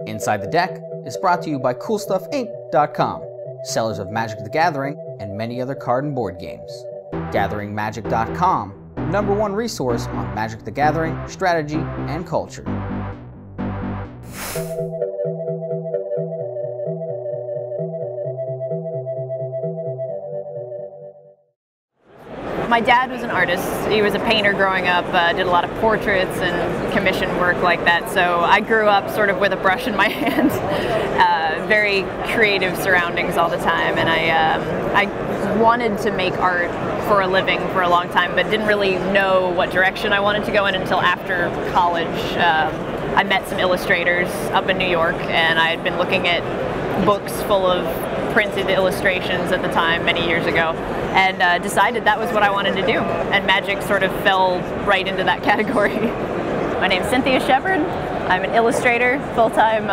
Inside the Deck is brought to you by CoolStuffInc.com, sellers of Magic the Gathering and many other card and board games. GatheringMagic.com, #1 resource on Magic the Gathering, strategy, and culture. My dad was an artist. He was a painter growing up, did a lot of portraits and commission work like that. So I grew up sort of with a brush in my hand, very creative surroundings all the time. And I wanted to make art for a living for a long time, but didn't really know what direction I wanted to go in until after college. I met some illustrators up in New York, and I had been looking at books full of printed illustrations at the time, many years ago, and decided that was what I wanted to do. And Magic sort of fell right into that category. My name's Cynthia Sheppard. I'm an illustrator, full-time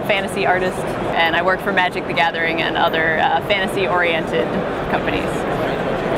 fantasy artist, and I work for Magic the Gathering and other fantasy-oriented companies.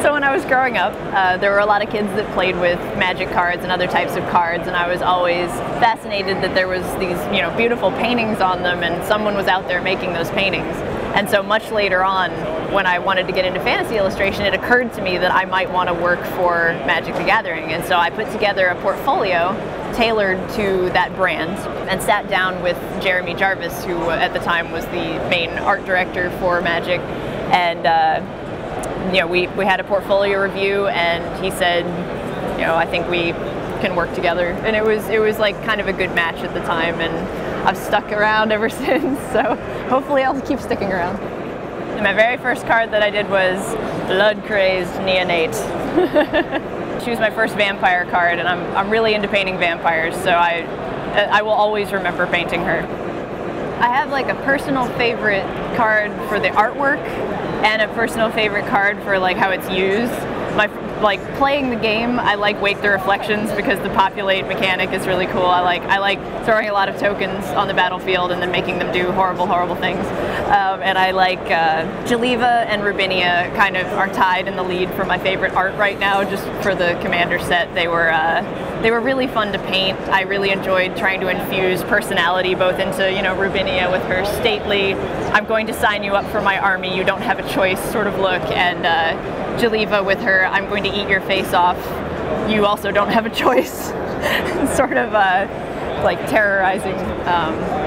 So when I was growing up, there were a lot of kids that played with Magic cards and other types of cards, and I was always fascinated that there was these, beautiful paintings on them, and someone was out there making those paintings. And so much later on, when I wanted to get into fantasy illustration, it occurred to me that I might want to work for Magic the Gathering. And so I put together a portfolio tailored to that brand and sat down with Jeremy Jarvis, who at the time was the main art director for Magic. And we had a portfolio review, and he said, I think we can work together. And it was like kind of a good match at the time, and I've stuck around ever since, so hopefully I'll keep sticking around. And my very first card that I did was Blood Crazed Neonate. She was my first vampire card, and I'm really into painting vampires, so I will always remember painting her. I have like a personal favorite card for the artwork and a personal favorite card for like how it's used. Playing the game, I like Wake the Reflections because the populate mechanic is really cool. I like throwing a lot of tokens on the battlefield and then making them do horrible, horrible things. And I like Jaliva and Rubinia kind of are tied in the lead for my favorite art right now, just for the Commander set. They were really fun to paint. I really enjoyed trying to infuse personality both into, Rubinia with her stately, I'm going to sign you up for my army, you don't have a choice sort of look, and Jaliva with her, I'm going to eat your face off, you also don't have a choice, sort of terrorizing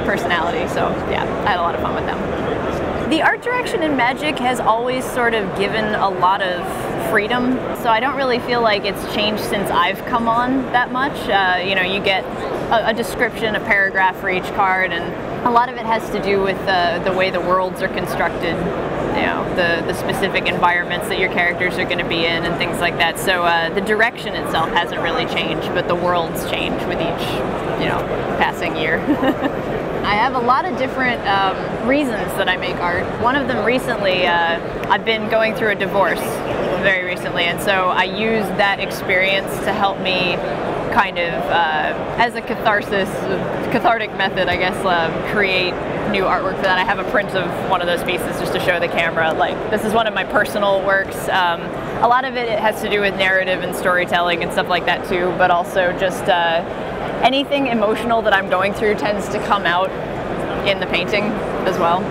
personality. So yeah, I had a lot of fun with them. The art direction in Magic has always sort of given a lot of freedom, so I don't really feel like it's changed since I've come on that much. You get a description, a paragraph for each card, and a lot of it has to do with the way the worlds are constructed, the specific environments that your characters are going to be in and things like that. So the direction itself hasn't really changed, but the worlds change with each, passing year. I have a lot of different reasons that I make art. One of them recently, I've been going through a divorce very recently, and so I used that experience to help me kind of, as a cathartic method, I guess, create new artwork for that. I have a print of one of those pieces just to show the camera. This is one of my personal works. A lot of it has to do with narrative and storytelling and stuff like that too, but also just anything emotional that I'm going through tends to come out in the painting as well.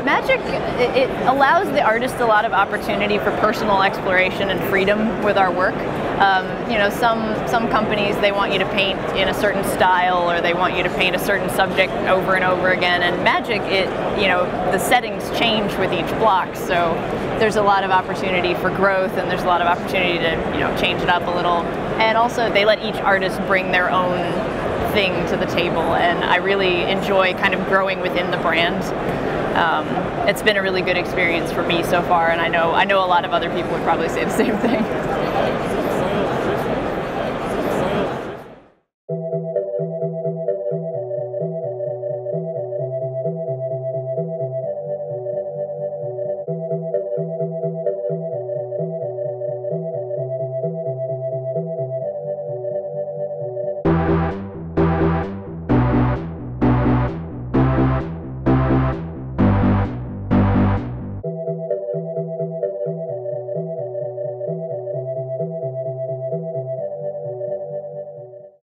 Magic, it allows the artist a lot of opportunity for personal exploration and freedom with our work. Some companies, they want you to paint in a certain style, or they want you to paint a certain subject over and over again. And Magic, the settings change with each block, so there's a lot of opportunity for growth, and there's a lot of opportunity to, change it up a little. And also, they let each artist bring their own thing to the table, and I really enjoy kind of growing within the brand. It's been a really good experience for me so far, and I know a lot of other people would probably say the same thing.